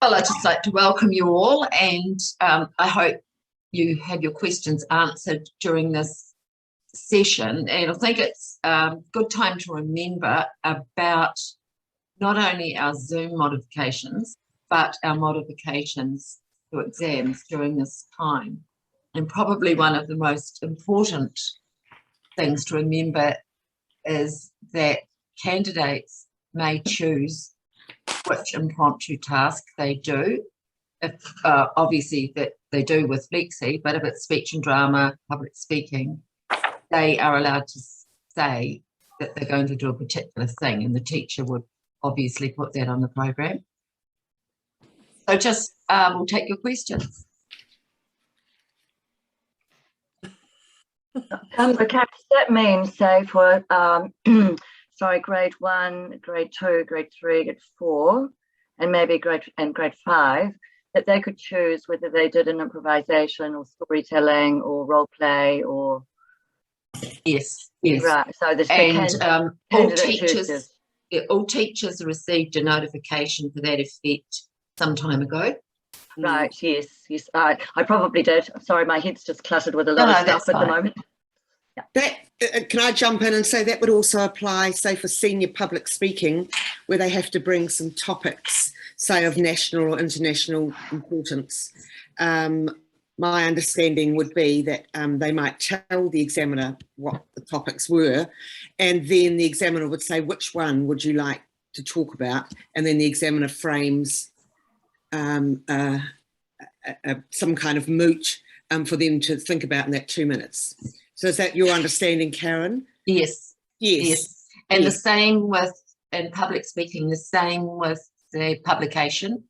Well, I'd just like to welcome you all, and I hope you have your questions answered during this session. And I think it's a good time to remember about not only our Zoom modifications, but our modifications to exams during this time. And probably one of the most important things to remember is that candidates may choose which impromptu task they do. If obviously that they do with Flexi, but if it's speech and drama, public speaking, they are allowed to say that they're going to do a particular thing, and the teacher would obviously put that on the program. So just we'll take your questions. Okay, does that mean, say, for sorry, grade 1, grade 2, grade 3, grade 4, and maybe grade 5, that they could choose whether they did an improvisation or storytelling or role play or? Yes, yes. Right. So the all teachers received a notification for that effect some time ago. Right. Yes. Yes. I probably did. Sorry, my head's just cluttered with a lot of stuff at the moment. Yeah. That can I jump in and say that would also apply, say, for senior public speaking, where they have to bring some topics, say, of national or international importance. My understanding would be that they might tell the examiner what the topics were, and then the examiner would say, which one would you like to talk about? And then the examiner frames some kind of moot for them to think about in that 2 minutes. So is that your understanding, Karen? Yes. Yes. Yes. And yes. The same with, in public speaking, the same with the publication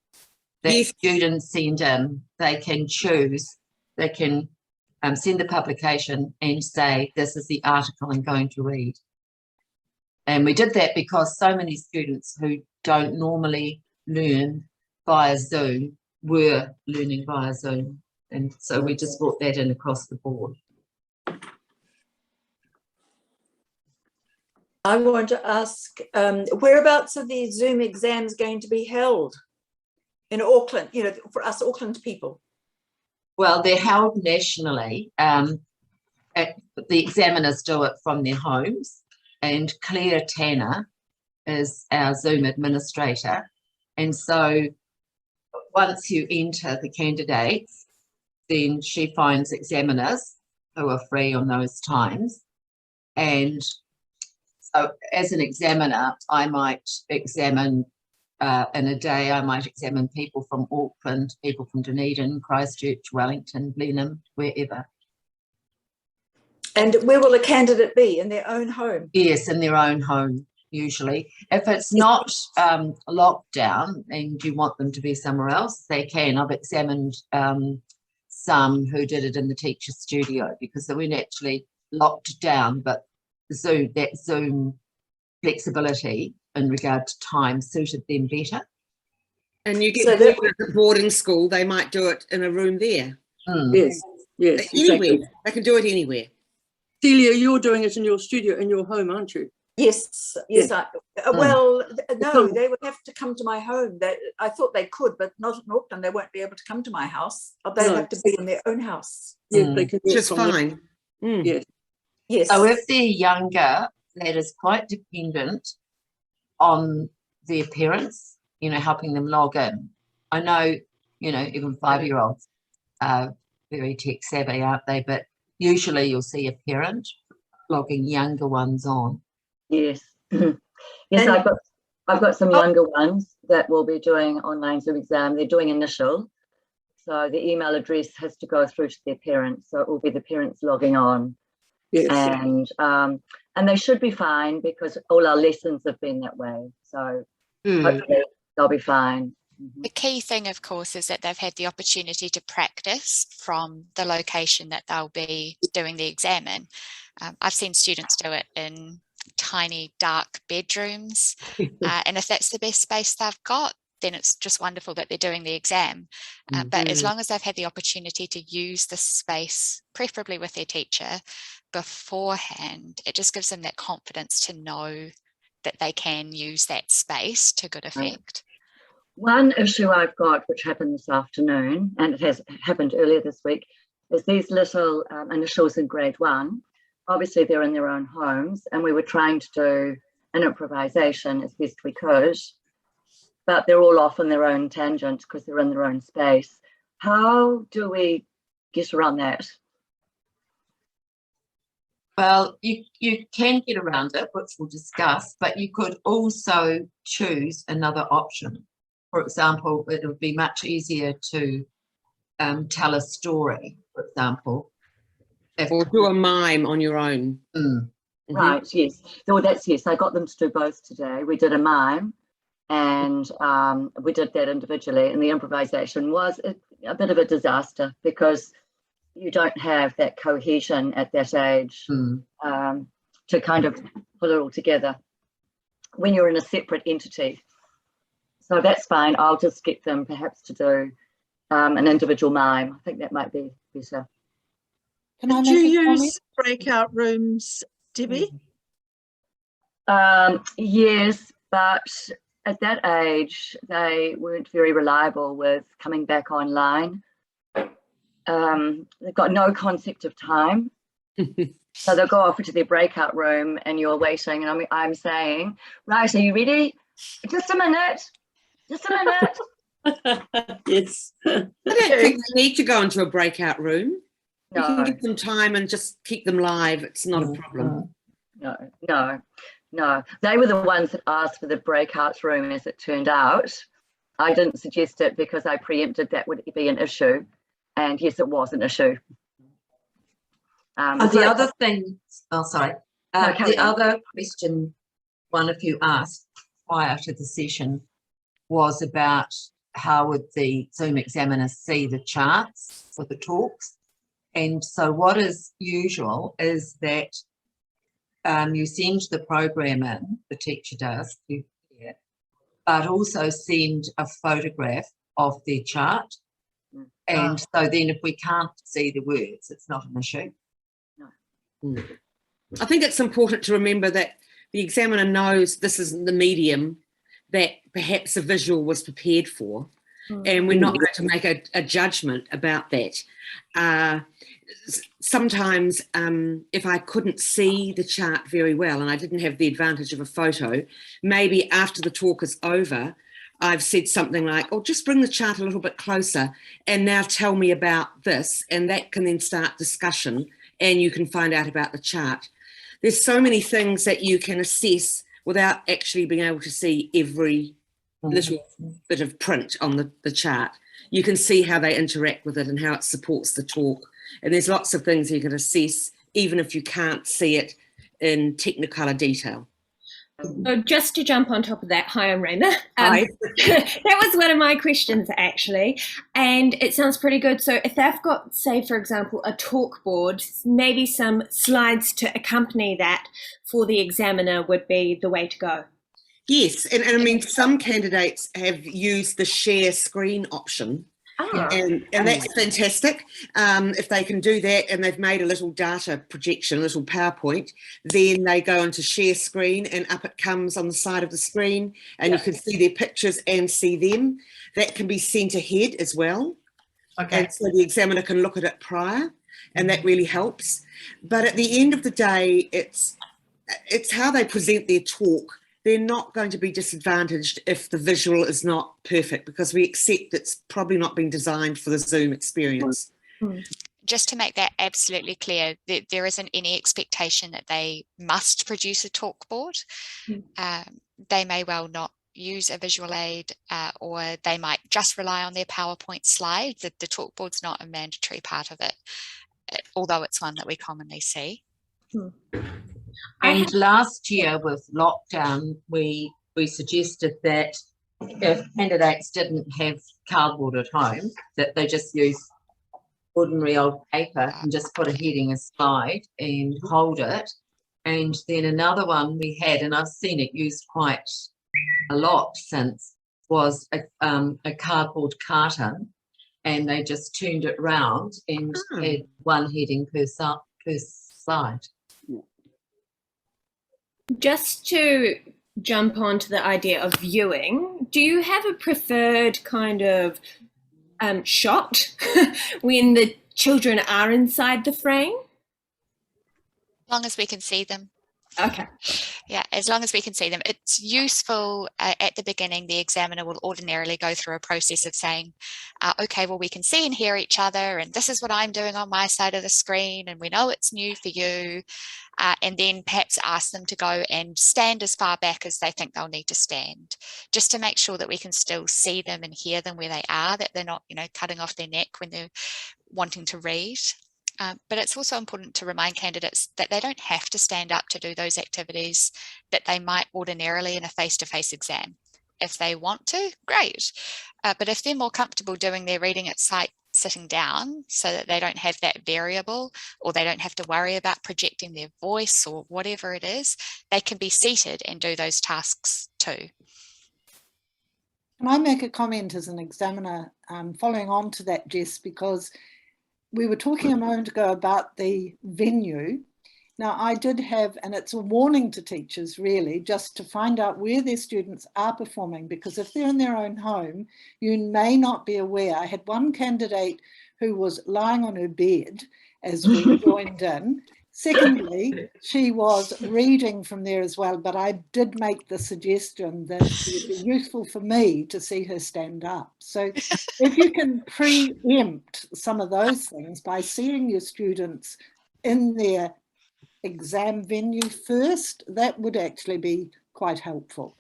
that yes. Students send in. They can choose, they can send the publication and say, this is the article I'm going to read. And we did that because so many students who don't normally learn via Zoom were learning via Zoom. And so we just brought that in across the board. I want to ask, whereabouts are the Zoom exams going to be held? In Auckland, you know, for us Auckland people. Well, they're held nationally. The examiners do it from their homes, and Claire Tanner is our Zoom administrator. And so once you enter the candidates, then she finds examiners who are free on those times. And so as an examiner, I might examine in a day, I might examine people from Auckland, people from Dunedin, Christchurch, Wellington, Blenheim, wherever. And where will a candidate be? In their own home? Yes, in their own home, usually. If it's not locked down and you want them to be somewhere else, they can. I've examined some who did it in the teacher's studio because they weren't actually locked down, but that Zoom flexibility in regard to time suited them better. And you get so at boarding school, they might do it in a room there. Yes, yes, anywhere. Exactly. They can do it anywhere. Celia, you're doing it in your studio, in your home, aren't you? Yes, yes. Yeah. Well, no, they would have to come to my home. I thought they could, but not in Auckland. They won't be able to come to my house. They'll have to be in their own house. Yes, they can. Which is fine. Yes. Yes. So if they're younger, that is quite dependent on their parents, you know, helping them log in. I know, you know, even 5-year-olds are very tech savvy, aren't they? But usually you'll see a parent logging younger ones on. Yes. Yes, I've got some younger ones that will be doing online Zoom exam. They're doing initial. So the email address has to go through to their parents. So it will be the parents logging on. Yes. And they should be fine because all our lessons have been that way. So hopefully they'll be fine. The key thing, of course, is that they've had the opportunity to practice from the location that they'll be doing the exam in. I've seen students do it in tiny, dark bedrooms. And if that's the best space they've got, then it's just wonderful that they're doing the exam. But as long as they've had the opportunity to use the space, preferably with their teacher, beforehand, it just gives them that confidence to know that they can use that space to good effect. One issue I've got, which happened this afternoon, and it has happened earlier this week, is these little initials in grade 1. Obviously, they're in their own homes, and we were trying to do an improvisation as best we could, but they're all off on their own tangent because they're in their own space. How do we get around that? Well, you can get around it, which we'll discuss, but you could also choose another option. For example, it would be much easier to tell a story, for example. Or do a mime on your own. Right, yes. So that's, yes, I got them to do both today. We did a mime and we did that individually, and the improvisation was a bit of a disaster because you don't have that cohesion at that age to kind of put it all together when you're in a separate entity. So that's fine. I'll just get them perhaps to do an individual mime. I think that might be better. Did you use breakout rooms, Debbie? Yes, but at that age, they weren't very reliable with coming back online. They've got no concept of time. So they'll go off into their breakout room and you're waiting, and I'm saying, right, are you ready? Just a minute. Just a minute. Yes. I don't think they need to go into a breakout room. You No, can give them time and just keep them live. It's not a problem. no. They were the ones that asked for the breakout room, as it turned out. I didn't suggest it because I preempted that would be an issue. And yes, it was an issue. The other thing, the other question one of you asked prior to the session was about how would the Zoom examiner see the charts for the talks. And so what is usual is that you send the program in, the teacher does, but also send a photograph of their chart. And so then if we can't see the words, it's not an issue. No. I think it's important to remember that the examiner knows this isn't the medium that perhaps a visual was prepared for, and we're not going to make a judgment about that. Sometimes if I couldn't see the chart very well and I didn't have the advantage of a photo, maybe after the talk is over, I've said something like, oh, just bring the chart a little bit closer and now tell me about this, and that can then start discussion and you can find out about the chart. There's so many things that you can assess without actually being able to see every little bit of print on the chart. You can see how they interact with it and how it supports the talk. And there's lots of things you can assess, even if you can't see it in technicolor detail. So just to jump on top of that, hi, I'm Rayma. Hi. That was one of my questions, actually, and it sounds pretty good. So if they've got, say, for example, a talk board, maybe some slides to accompany that for the examiner would be the way to go. Yes, and I mean, some candidates have used the share screen option. And that's fantastic. If they can do that and they've made a little data projection, a little PowerPoint, then they go into share screen and up it comes on the side of the screen and you can see their pictures and see them. That can be sent ahead as well. Okay. And so the examiner can look at it prior, and that really helps. But at the end of the day, it's how they present their talk. They're not going to be disadvantaged if the visual is not perfect, because we accept it's probably not been designed for the Zoom experience. Just to make that absolutely clear, there isn't any expectation that they must produce a talk board. They may well not use a visual aid, or they might just rely on their PowerPoint slides. The talk board's not a mandatory part of it, although it's one that we commonly see. And last year with lockdown, we suggested that if candidates didn't have cardboard at home, that they just use ordinary old paper and just put a heading aside and hold it. And then another one we had, and I've seen it used quite a lot since, was a cardboard carton, and they just turned it round and had one heading per slide. Just to jump onto the idea of viewing, do you have a preferred kind of shot when the children are inside the frame? As long as we can see them. Okay. Yeah, as long as we can see them. It's useful at the beginning. The examiner will ordinarily go through a process of saying, okay, well, we can see and hear each other, and this is what I'm doing on my side of the screen, and we know it's new for you. And then perhaps ask them to go and stand as far back as they think they'll need to stand, just to make sure that we can still see them and hear them where they are, that they're not, cutting off their neck when they're wanting to read. But it's also important to remind candidates that they don't have to stand up to do those activities that they might ordinarily in a face-to-face exam. If they want to, great. But if they're more comfortable doing their reading at sight sitting down, so that they don't have that variable, or they don't have to worry about projecting their voice or whatever it is, they can be seated and do those tasks too. Can I make a comment as an examiner following on to that, Jess, because we were talking a moment ago about the venue. Now, I did have, and it's a warning to teachers really, just to find out where their students are performing, because if they're in their own home, you may not be aware. I had one candidate who was lying on her bed as we joined in. Secondly, she was reading from there as well, but I did make the suggestion that it would be useful for me to see her stand up. So if you can preempt some of those things by seeing your students in their exam venue first, that would actually be quite helpful.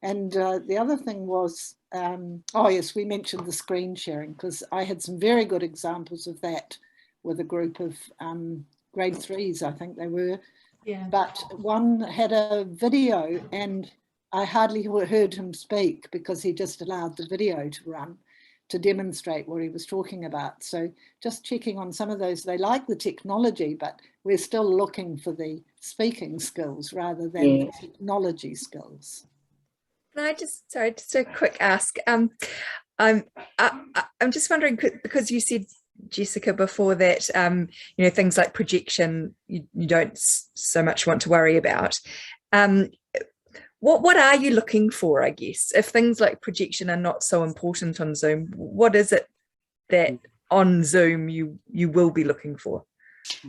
And the other thing was, oh yes, we mentioned the screen sharing, because I had some very good examples of that with a group of grade 3s, I think they were. Yeah. But one had a video and I hardly heard him speak because he just allowed the video to run to demonstrate what he was talking about. So just checking on some of those. They like the technology, but we're still looking for the speaking skills rather than the technology skills. Can I just a quick ask. I'm just wondering, because you said, Jessica, before that things like projection you don't so much want to worry about. What are you looking for, I guess, if things like projection are not so important on Zoom? What is it that on Zoom you will be looking for?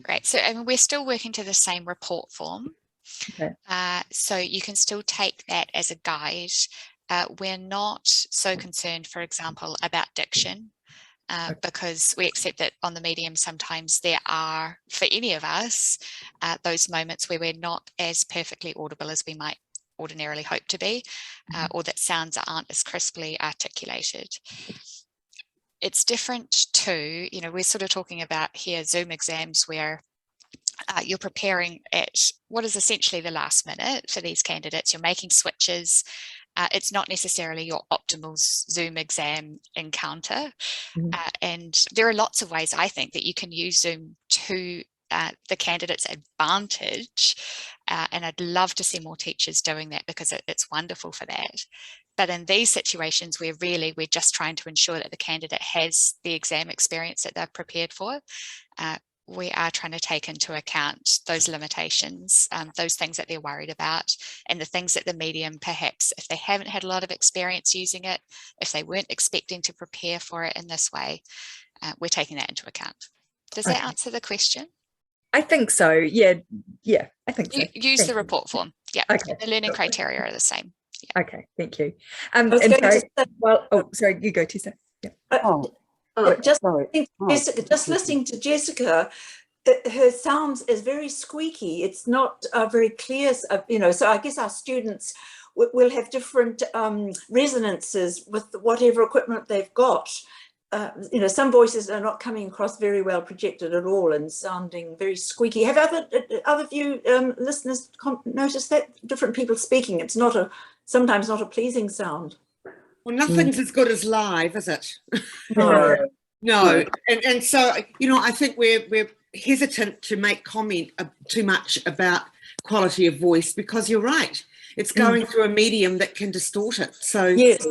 Great. So we're still working to the same report form. Okay. So you can still take that as a guide. We're not so concerned, for example, about diction. Because we accept that on the medium sometimes there are, for any of us, those moments where we're not as perfectly audible as we might ordinarily hope to be, or that sounds aren't as crisply articulated. It's different too, we're sort of talking about here Zoom exams where you're preparing at what is essentially the last minute for these candidates. You're making switches. It's not necessarily your optimal Zoom exam encounter. And there are lots of ways, I think, that you can use Zoom to the candidate's advantage. And I'd love to see more teachers doing that because it's wonderful for that. But in these situations where really we're just trying to ensure that the candidate has the exam experience that they've prepared for, we are trying to take into account those limitations, those things that they're worried about, and the things that the medium, perhaps if they haven't had a lot of experience using it, if they weren't expecting to prepare for it in this way, we're taking that into account. Does that answer the question? I think so. Yeah, I think so. Use the report form. Yeah, okay. The learning criteria are the same. Yeah. Okay, thank you. Sorry, you go, Tessa. Yeah. Just listening to Jessica, her sounds is very squeaky. It's not very clear, so I guess our students will have different resonances with whatever equipment they've got. Some voices are not coming across very well projected at all and sounding very squeaky. Have other of you listeners noticed that? Different people speaking, it's sometimes not a pleasing sound. Well, nothing's as good as live, is it? No. And so, I think we're hesitant to make comment too much about quality of voice because you're right. It's going through a medium that can distort it. So yes.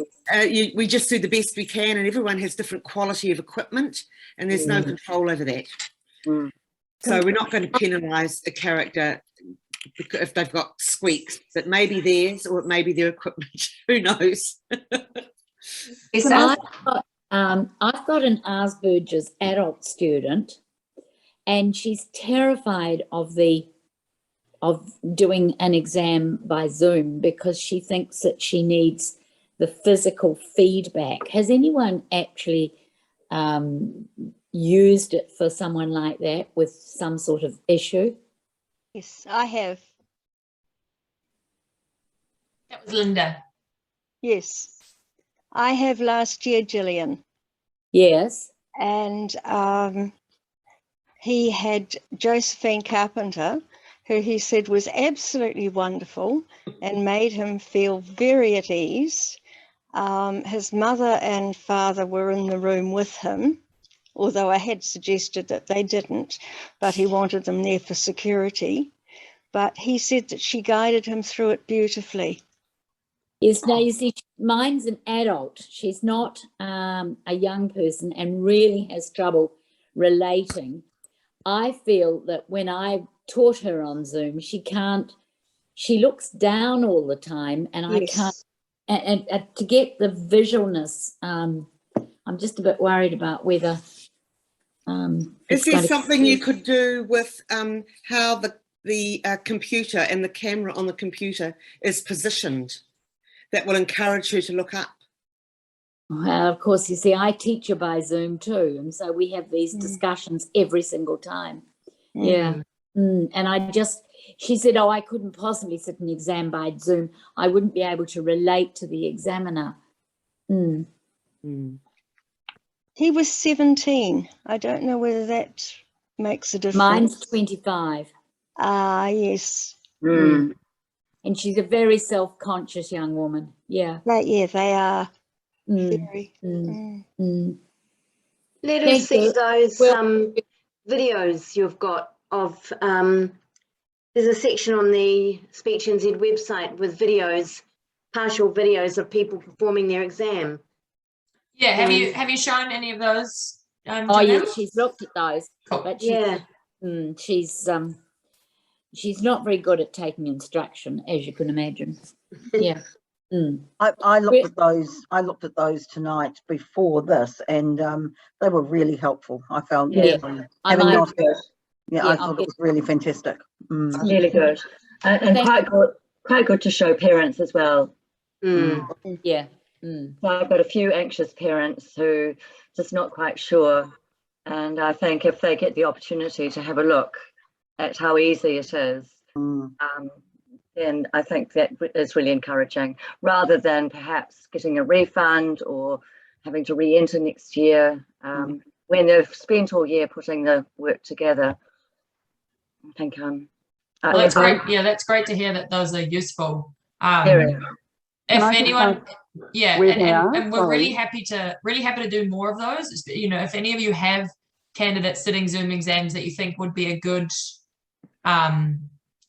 We just do the best we can, and everyone has different quality of equipment and there's no control over that. So we're not going to penalise a character if they've got squeaks, but maybe theirs or it may be their equipment. Who knows? Yes, I've got an Asperger's adult student, and she's terrified of doing an exam by Zoom because she thinks that she needs the physical feedback. Has anyone actually used it for someone like that with some sort of issue? Yes, I have. That was Linda. Yes, I have last year, Gillian. Yes. And he had Josephine Carpenter, who he said was absolutely wonderful and made him feel very at ease. His mother and father were in the room with him, although I had suggested that they didn't, but he wanted them there for security. But he said that she guided him through it beautifully. Yes, now you see, mine's an adult. She's not a young person and really has trouble relating. I feel that when I taught her on Zoom, she looks down all the time, and yes. I can't, and to get the visualness, I'm just a bit worried about whether. Is there something you could do with how the computer and the camera on the computer is positioned that will encourage her to look up? Well, of course, you see, I teach her by Zoom too, and so we have these discussions every single time. Yeah. And she said, oh, I couldn't possibly sit an exam by Zoom. I wouldn't be able to relate to the examiner. He was 17. I don't know whether that makes a difference. Mine's 25. Ah, yes. And she's a very self-conscious young woman. Yeah. Yeah, they are. Very. Let us see those videos you've got of, there's a section on the Speech NZ website with videos, partial videos of people performing their exam. Yeah, have you shown any of those? Oh yeah, she's looked at those. Cool. But she's not very good at taking instruction, as you can imagine. Yeah. I looked at those. I looked at those tonight before this, and they were really helpful. I found. I thought it was really fantastic. Really good, and quite good to show parents as well. Yeah. So I've got a few anxious parents who just not quite sure, and I think if they get the opportunity to have a look at how easy it is, then I think that is really encouraging, rather than perhaps getting a refund or having to re-enter next year when they've spent all year putting the work together. I think well, that's great. Yeah, that's great to hear that those are useful. If anyone, and we're really happy to do more of those. You know, if any of you have candidates sitting Zoom exams that you think would be a good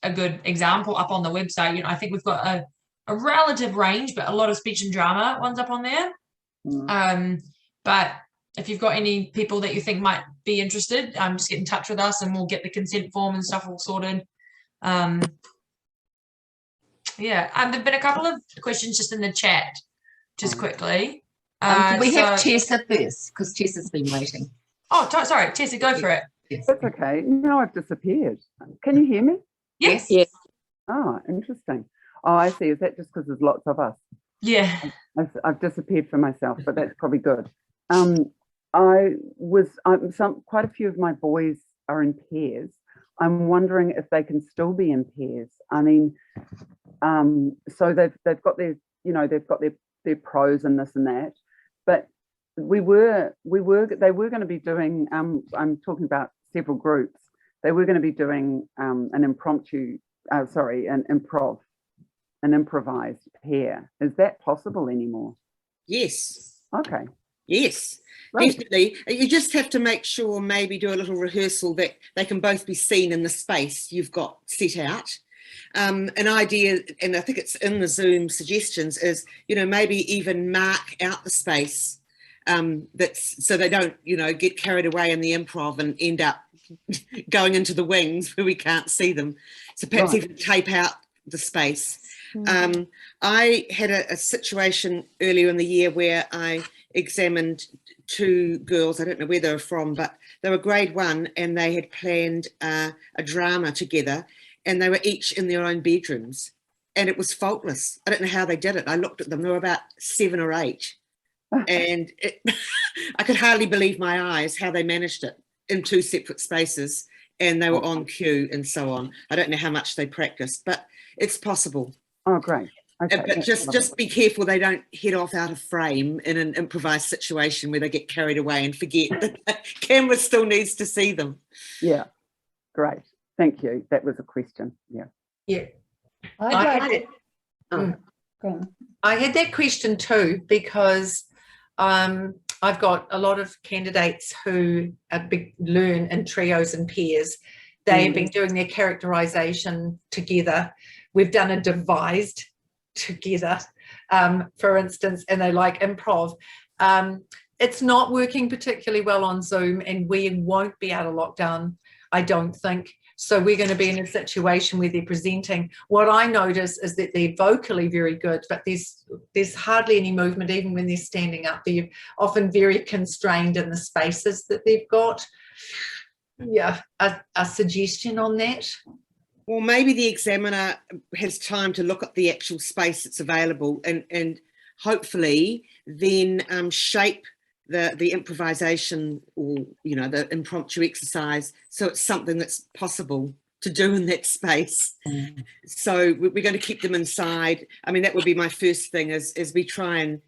example up on the website, you know, I think we've got a relative range, but a lot of speech and drama ones up on there. But if you've got any people that you think might be interested, just get in touch with us and we'll get the consent form and stuff all sorted. There've been a couple of questions just in the chat, just quickly. We have Tessa first, because Tessa's been waiting. Oh, sorry, Tessa, go for it. Yes. That's okay. Now I've disappeared. Can you hear me? Yes. Oh, interesting. Oh, I see. Is that just because there's lots of us? Yeah. I've disappeared for myself, but that's probably good. Quite a few of my boys are in pairs. I'm wondering if they can still be in pairs. I mean, so they've got their, you know, they've got their pros and this and that, but they were going to be doing, I'm talking about several groups, they were going to be doing an improvised pair. Is that possible anymore? Yes. Okay. Yes, right. Definitely. You just have to make sure, maybe do a little rehearsal that they can both be seen in the space you've got set out. An idea, and I think it's in the Zoom suggestions, is, you know, maybe even mark out the space That's so they don't, get carried away in the improv and end up going into the wings where we can't see them. So perhaps even tape out the space. I had a situation earlier in the year where I examined 2 girls. I don't know where they were from, but they were grade 1 and they had planned a drama together, and they were each in their own bedrooms, and it was faultless. I don't know how they did it. I looked at them, they were about 7 or 8, and I could hardly believe my eyes how they managed it in 2 separate spaces, and they were on cue and so on. I don't know how much they practiced, but it's possible. Oh, great. Okay. But just be careful they don't head off out of frame in an improvised situation where they get carried away and forget that the camera still needs to see them. Yeah, great. Thank you. That was a question. Yeah. Yeah. I had that question too, because I've got a lot of candidates who learn in trios and pairs. They have been doing their characterisation together. We've done a devised together, for instance, and they like improv. It's not working particularly well on Zoom, and we won't be out of lockdown, I don't think. So we're going to be in a situation where they're presenting. What I notice is that they're vocally very good, but there's hardly any movement even when they're standing up. They're often very constrained in the spaces that they've got. Yeah, a suggestion on that? Well, maybe the examiner has time to look at the actual space that's available and hopefully then shape the improvisation or, the impromptu exercise so it's something that's possible to do in that space. So we're going to keep them inside. I mean, that would be my first thing is we try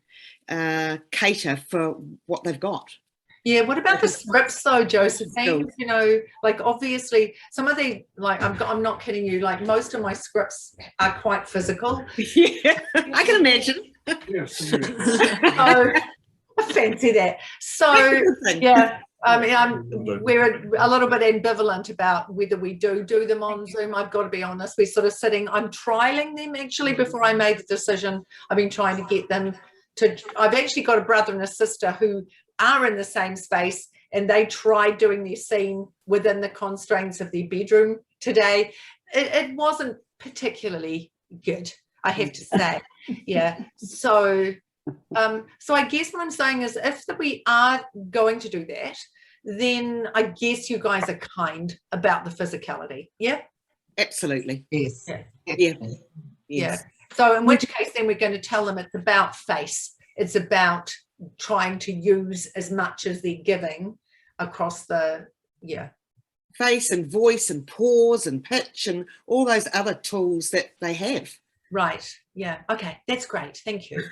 and cater for what they've got. Yeah, what about the scripts though, Josephine? Like obviously some of the, like I'm not kidding you, like most of my scripts are quite physical. Yeah, I can imagine. I fancy that. So yeah, I mean, we're a little bit ambivalent about whether we do them on Zoom. I've got to be honest. We're sort of sitting, I'm trialing them actually before I made the decision. I've been trying to get them to, I've actually got a brother and a sister who are in the same space, and they tried doing their scene within the constraints of their bedroom today. It wasn't particularly good, I have to say. Yeah. So I guess what I'm saying is if we are going to do that, then I guess you guys are kind about the physicality. Yeah. Absolutely. Yes. Yeah. Yeah. So in which case then we're going to tell them it's about face. It's about trying to use as much as they're giving across the face and voice and pause and pitch and all those other tools that they have. Right. Yeah. Okay. That's great. Thank you.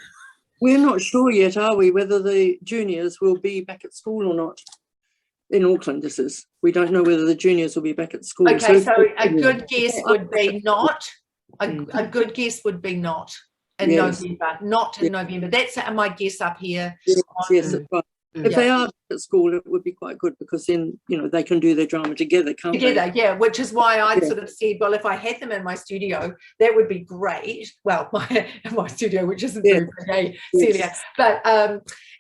We're not sure yet, are we, whether the juniors will be back at school or not? In Auckland, this is. We don't know whether the juniors will be back at school. Okay, so a good guess would be not. A good guess would be not in November. Not in November. That's my guess up here. Yes, right. If they are at school, it would be quite good because then, they can do their drama together, can't they? Yeah, which is why I sort of said, well, if I had them in my studio, that would be great. Well, my studio, which isn't very big, Celia. But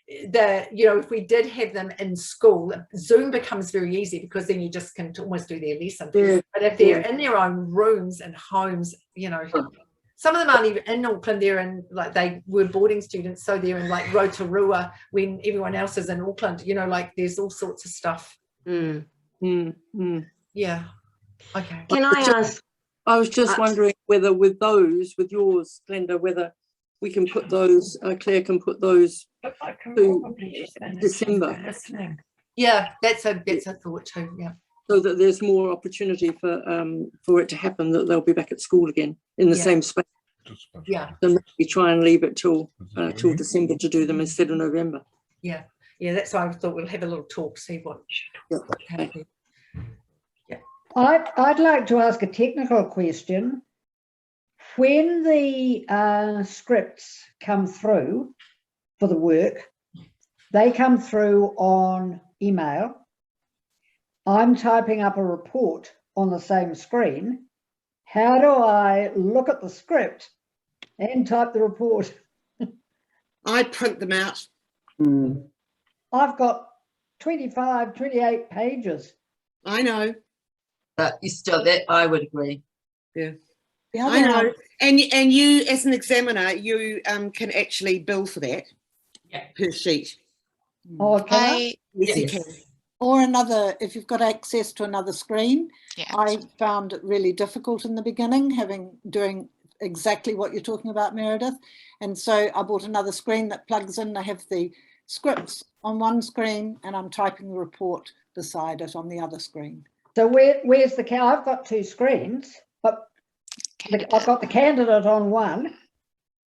if we did have them in school, Zoom becomes very easy because then you just can almost do their lesson. Yeah. But if they're in their own rooms and homes, some of them aren't even in Auckland, they're in, like, they were boarding students, so they're in like Rotorua when everyone else is in Auckland, like there's all sorts of stuff. Yeah. Okay. Can I ask? I was just wondering whether with yours, Glenda, whether we can put those, Claire can put those to December. Yeah, that's a thought too, yeah. So that there's more opportunity for it to happen, that they'll be back at school again in the same space. Yeah. So maybe try and leave it till December to do them instead of November. Yeah. Yeah, that's why I thought we'll have a little talk, see what. Okay. Yeah. I'd like to ask a technical question. When the scripts come through for the work, they come through on email. I'm typing up a report on the same screen. How do I look at the script and type the report? I print them out. I've got 25, 28 pages. I know. But you still, that I would agree. Yeah. The I other know. And you, as an examiner, you can actually bill for that per sheet. Oh, can I? Yes, you can. Or another, if you've got access to another screen. I found it really difficult in the beginning, doing exactly what you're talking about, Meredith. And so I bought another screen that plugs in. I have the scripts on one screen and I'm typing the report beside it on the other screen. So where's the I've got two screens, but I've got the candidate on one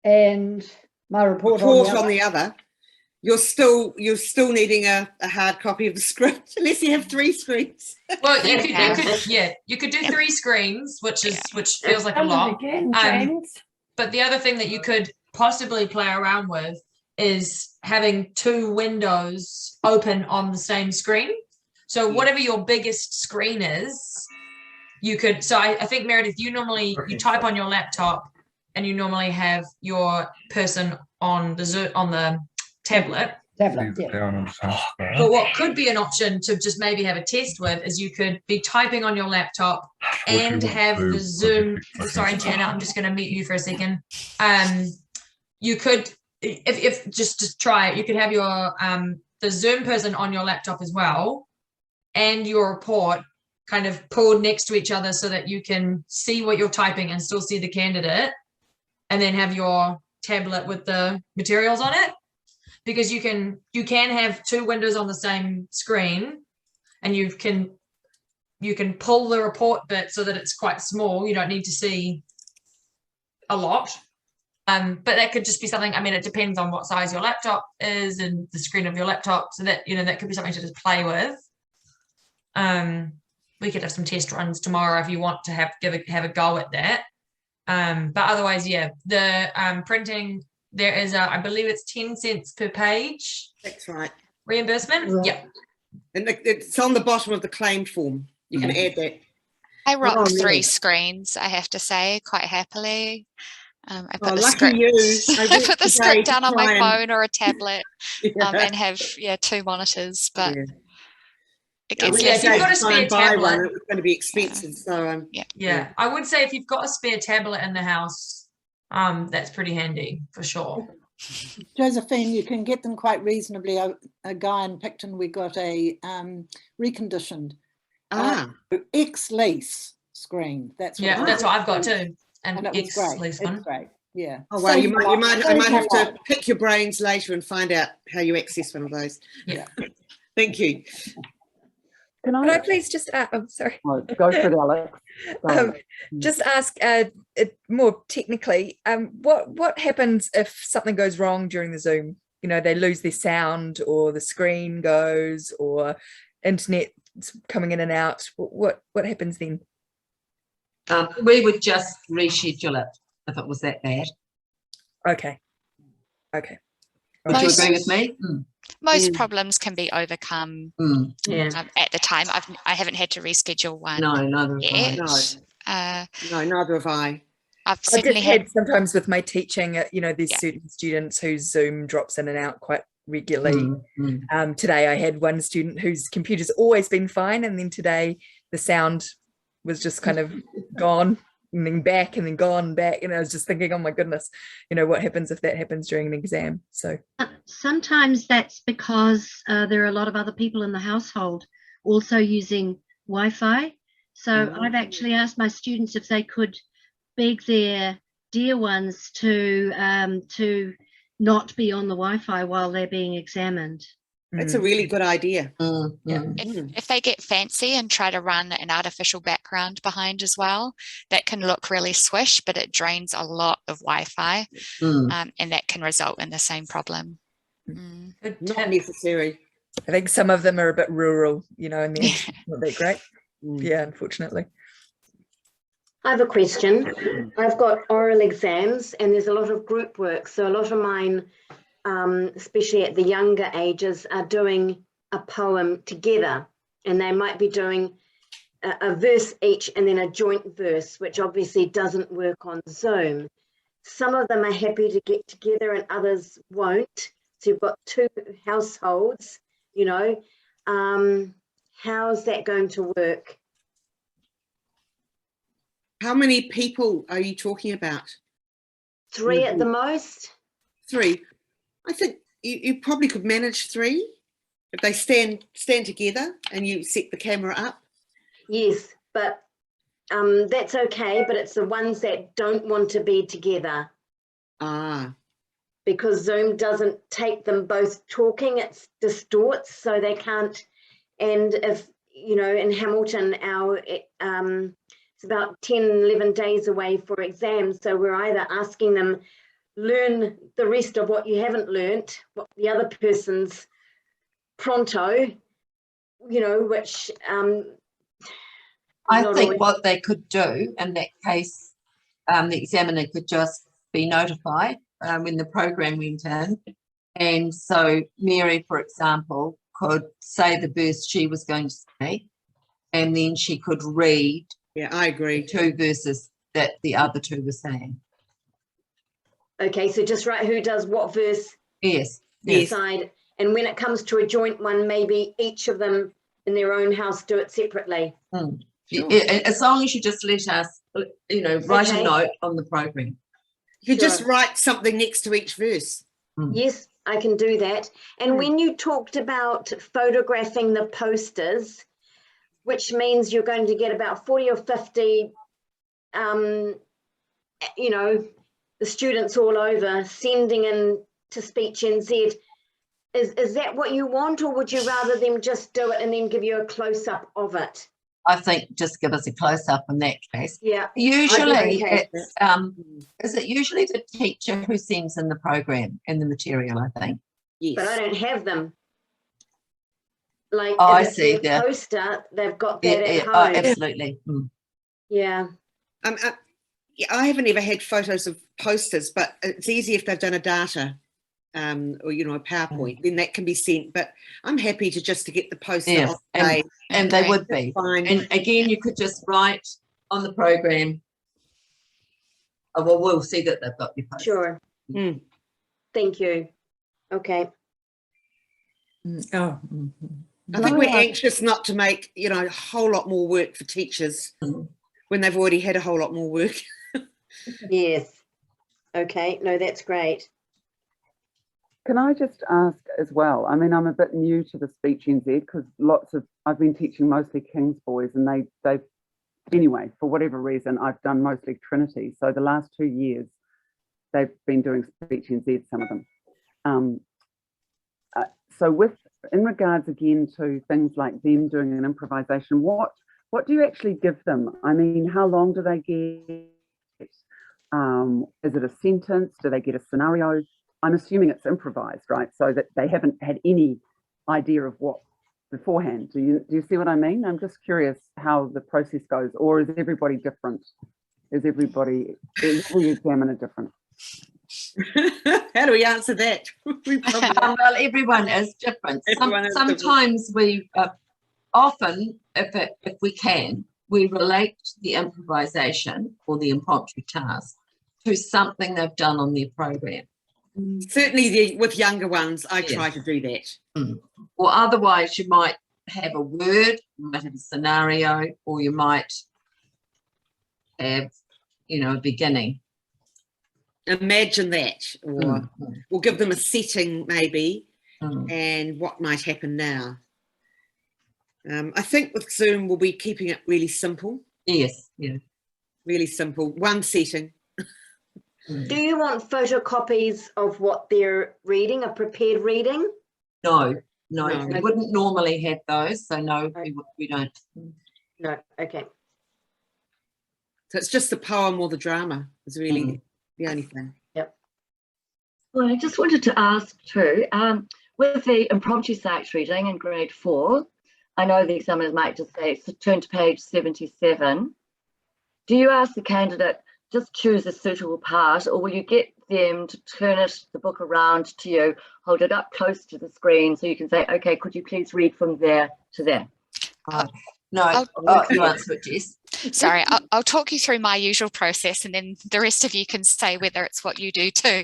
and my report on the other. You're still needing a hard copy of the script unless you have three screens. Well, you could do three screens, which feels like a lot. But the other thing that you could possibly play around with is having two windows open on the same screen. So whatever your biggest screen is, you could. So I think, Meredith, you type on your laptop, and you normally have your person on the tablet. Tablet, yeah. But what could be an option to just maybe have a test with is you could be typing on your laptop and have the Zoom. Sorry, Janet, I'm just going to mute you for a second. You could, if just to try it, you could have your the Zoom person on your laptop as well, and your report kind of pulled next to each other so that you can see what you're typing and still see the candidate, and then have your tablet with the materials on it. Because you can have two windows on the same screen, and you can pull the report bit so that it's quite small. You don't need to see a lot. But that could just be something. I mean, it depends on what size your laptop is and the screen of your laptop. So that that could be something to just play with. We could have some test runs tomorrow if you want to have a go at that. But otherwise, the printing. There is I believe it's 10 cents per page. That's right. Reimbursement. Yeah. And it's on the bottom of the claim form. You can add that. I rock three screens, I have to say, quite happily. I put the script. I put the script down on my phone or a tablet, and have two monitors. But it gets if you've got a spare tablet, it's going to be expensive. So I would say if you've got a spare tablet in the house. That's pretty handy for sure. Josephine, you can get them quite reasonably. A guy in Picton, we got a reconditioned ex-lease screen. That's what I've got too. And it was great. It's great. Yeah. Oh well, I might have to pick your brains later and find out how you access one of those. Yeah. Thank you. Can I please just I'm sorry. Go for it, Alex. Just ask more technically, what happens if something goes wrong during the Zoom? They lose their sound, or the screen goes, or internet coming in and out. What happens then? We would just reschedule it if it was that bad. Okay. Would you agree with me? Most problems can be overcome at the time. I haven't had to reschedule one. No, neither have I. No, neither have I. I've just had sometimes with my teaching, there's certain students whose Zoom drops in and out quite regularly. Today I had one student whose computer's always been fine, and then today the sound was just kind of gone and then back and then gone back, and I was just thinking, oh my goodness, what happens if that happens during an exam? So sometimes that's because there are a lot of other people in the household also using Wi-Fi. So I've actually asked my students if they could beg their dear ones to not be on the Wi-Fi while they're being examined. That's a really good idea. If they get fancy and try to run an artificial background behind as well, that can look really swish, but it drains a lot of Wi-Fi, and that can result in the same problem. Not necessary. I think some of them are a bit rural, and they're not that great. Yeah, unfortunately. I have a question. I've got oral exams and there's a lot of group work. So a lot of mine, especially at the younger ages, are doing a poem together, and they might be doing a verse each and then a joint verse, which obviously doesn't work on Zoom. Some of them are happy to get together and others won't. So you've got two households you know, how's that going to work? How many people are you talking about? 3 at the most. 3. I think you probably could manage 3 if they stand together and you set the camera up. Yes, but that's okay, but it's the ones that don't want to be together. Ah. Because Zoom doesn't take them both talking, it distorts, so they can't. And if, you know, in Hamilton, it's about 10, 11 days away for exams, so we're either asking them, learn the rest of what you haven't learnt, what the other person's pronto, you know, which I think what they could do in that case, the examiner could just be notified when the program went in. And so Mary, for example, could say the verse she was going to say, and then she could read. Yeah, I agree. 2 verses that the other 2 were saying. Okay, so just write who does what verse. Yes. Decide. And when it comes to a joint one, maybe each of them in their own house do it separately. Sure. As long as you just let us, you know, write a note on the program. You just write something next to each verse. Yes, I can do that. And when you talked about photographing the posters, which means you're going to get about 40 or 50, you know, the students all over sending in to Speech NZ. Is that what you want, or would you rather them just do it and then give you a close-up of it? I think just give us a close-up in that case. Yeah. Usually it's, is it usually the teacher who sends in the program and the material, I think? Yes. But I don't have them. Like, I if it's see their that. poster, they've got that at home. Oh, absolutely. Yeah. I haven't ever had photos of posters, but it's easy if they've done a data or, you know, a PowerPoint, then that can be sent. But I'm happy to get the poster off the day. And they would be. Fine. And again, you could just write on the program. Oh, well, we'll see that they've got your poster. Sure. Thank you. Okay. I think we're anxious not to make, you know, a whole lot more work for teachers when they've already had a whole lot more work. Yes. Okay. No, that's great. Can I just ask as well? I mean, I'm a bit new to the Speech NZ because I've been teaching mostly King's boys, and they've anyway, for whatever reason, I've done mostly Trinity. So the last 2 years, they've been doing Speech NZ, some of them. So in regards again to things like them doing an improvisation, what do you actually give them? I mean, how long do they get? Is it a sentence? Do they get a scenario? I'm assuming it's improvised, right? So that they haven't had any idea of what beforehand. Do you see what I mean? I'm just curious how the process goes, or is everybody different? Is every examiner different? How do we answer that? Well, everyone is different. Sometimes we, often, if we can, we relate the improvisation or the impromptu task to something they've done on their program. Certainly with younger ones, I try to do that. Or otherwise you might have a word, you might have a scenario, or you might have, you know, a beginning. Imagine that, or we'll give them a setting maybe, and what might happen now. I think with Zoom we'll be keeping it really simple. Yes, yeah. Really simple, one setting. Do you want photocopies of what they're reading, a prepared reading? No. We wouldn't normally have those, so no, we don't. No, okay. So it's just the poem or the drama is really the only thing. Yep. Well, I just wanted to ask too, with the impromptu sight reading in grade 4, I know the examiners might just say, so turn to page 77. Do you ask the candidate, just choose a suitable part, or will you get them to turn the book around to you, hold it up close to the screen so you can say, okay, could you please read from there to there? No, you answer it, Jess. Sorry, I'll talk you through my usual process, and then the rest of you can say whether it's what you do too.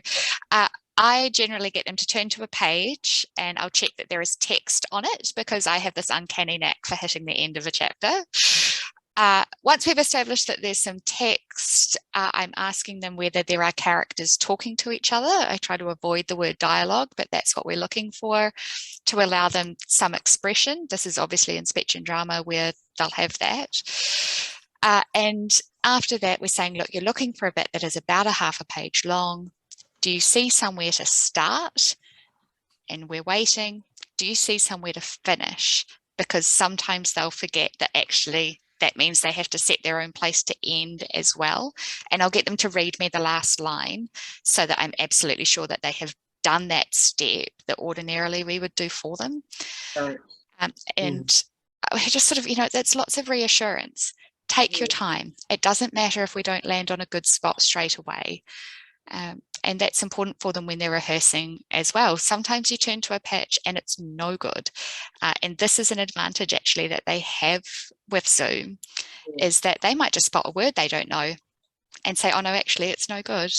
I generally get them to turn to a page and I'll check that there is text on it because I have this uncanny knack for hitting the end of a chapter. Once we've established that there's some text, I'm asking them whether there are characters talking to each other. I try to avoid the word dialogue, but that's what we're looking for, to allow them some expression. This is obviously in speech and drama where they'll have that. And after that, we're saying, look, you're looking for a bit that is about a half a page long. Do you see somewhere to start? And we're waiting. Do you see somewhere to finish? Because sometimes they'll forget that actually that means they have to set their own place to end as well. And I'll get them to read me the last line so that I'm absolutely sure that they have done that step that ordinarily we would do for them. And I just sort of, you know, that's lots of reassurance. Take your time. It doesn't matter if we don't land on a good spot straight away. And that's important for them when they're rehearsing as well. Sometimes you turn to a pitch and it's no good. And this is an advantage actually that they have with Zoom, is that they might just spot a word they don't know and say, oh no, actually it's no good.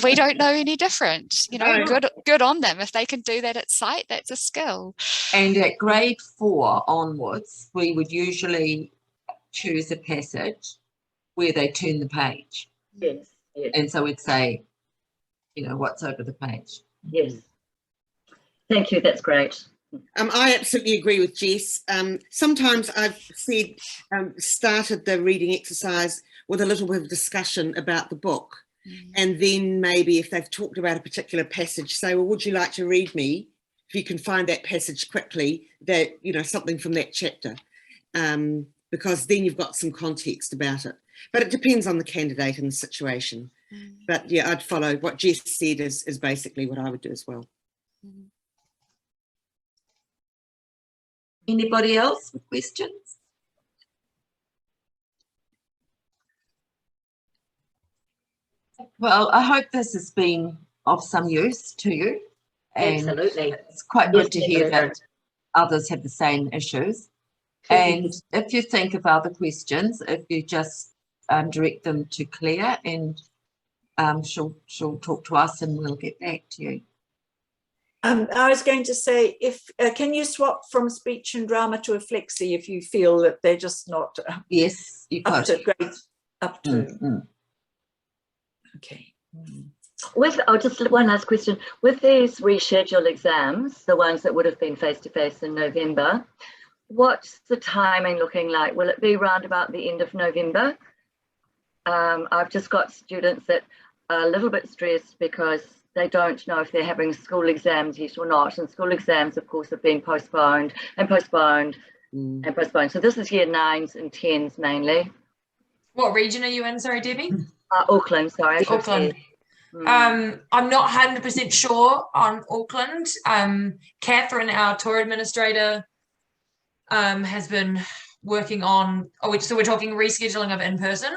We don't know any different. You know, good on them. If they can do that at sight, that's a skill. And at grade 4 onwards, we would usually choose a passage where they turn the page. Yes. Yes. And so we'd say, you know, what's over the page. Yes. Thank you. That's great. I absolutely agree with Jess. Sometimes I've said, started the reading exercise with a little bit of discussion about the book. And then maybe if they've talked about a particular passage, say, well, would you like to read me, if you can find that passage quickly, that, you know, something from that chapter, because then you've got some context about it. But it depends on the candidate and the situation. But yeah, I'd follow what Jess said is basically what I would do as well. Anybody else with questions? Well, I hope this has been of some use to you. And absolutely. It's quite good to hear that others have the same issues. And if you think of other questions, if you just direct them to Claire, and she'll talk to us and we'll get back to you. I was going to say, if can you swap from speech and drama to a flexi if you feel that they're just not yes, you up to grade up to. Okay. With just one last question. With these rescheduled exams, the ones that would have been face-to-face in November, what's the timing looking like? Will it be round about the end of November? I've just got students that are a little bit stressed because they don't know if they're having school exams yet or not. And school exams, of course, have been postponed and postponed and postponed. So this is year 9s and 10s mainly. What region are you in? Sorry, Debbie? Auckland, sorry. Auckland. I'm not 100% sure on Auckland. Catherine, our tour administrator, has been working on, so we're talking rescheduling of in-person?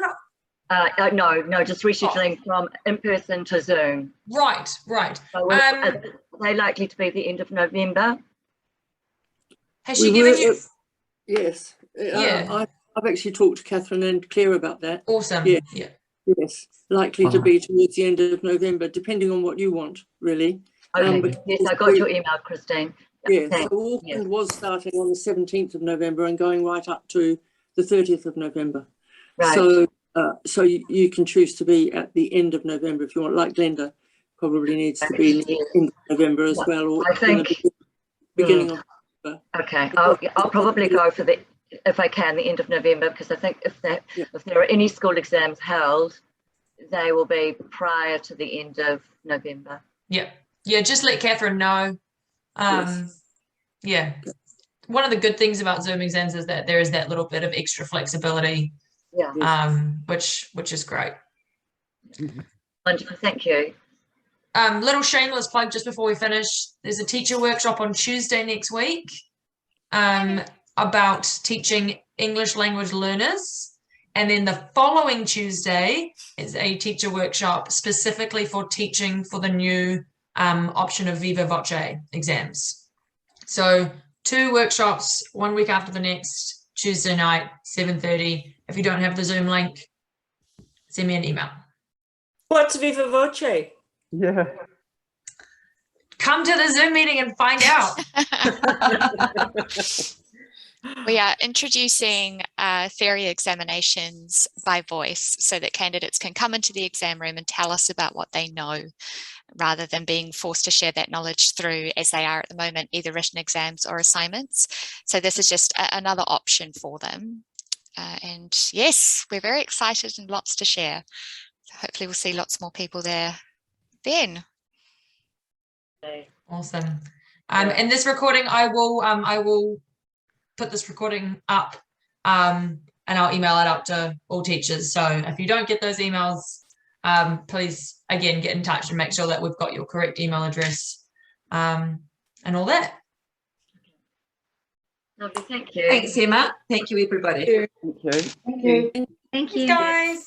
No, just rescheduling from in-person to Zoom. Right. So are they likely to be the end of November? Has she given you? Yes. Yeah. I've actually talked to Catherine and Claire about that. Awesome. Yeah. Yes. Likely to be towards the end of November, depending on what you want, really. Okay. Yes, I got your email, Christine. Yes. So Auckland was starting on the 17th of November and going right up to the 30th of November. Right. So you can choose to be at the end of November if you want. Like Glenda probably needs to be in November as well, or I think beginning of November. Okay, I'll probably go for the, if I can, the end of November, because I think if there are any school exams held, they will be prior to the end of November. Yeah, just let Catherine know. Yeah, one of the good things about Zoom exams is that there is that little bit of extra flexibility. Which is great. Wonderful, thank you. Little shameless plug just before we finish. There's a teacher workshop on Tuesday next week about teaching English language learners. And then the following Tuesday is a teacher workshop specifically for teaching for the new option of Viva Voce exams. So 2 workshops, 1 week after the next, Tuesday night, 7:30. If you don't have the Zoom link, send me an email. What's Viva Voce? Yeah. Come to the Zoom meeting and find out. We are introducing theory examinations by voice so that candidates can come into the exam room and tell us about what they know, rather than being forced to share that knowledge through, as they are at the moment, either written exams or assignments. So this is just another option for them. And yes, we're very excited and lots to share. So hopefully we'll see lots more people there then. Awesome. And this recording, I will put this recording up and I'll email it out to all teachers. So if you don't get those emails, please again get in touch and make sure that we've got your correct email address and all that. Lovely, thank you. Thanks, Emma. Thank you, everybody. Thank you. Thank you. Thanks, guys.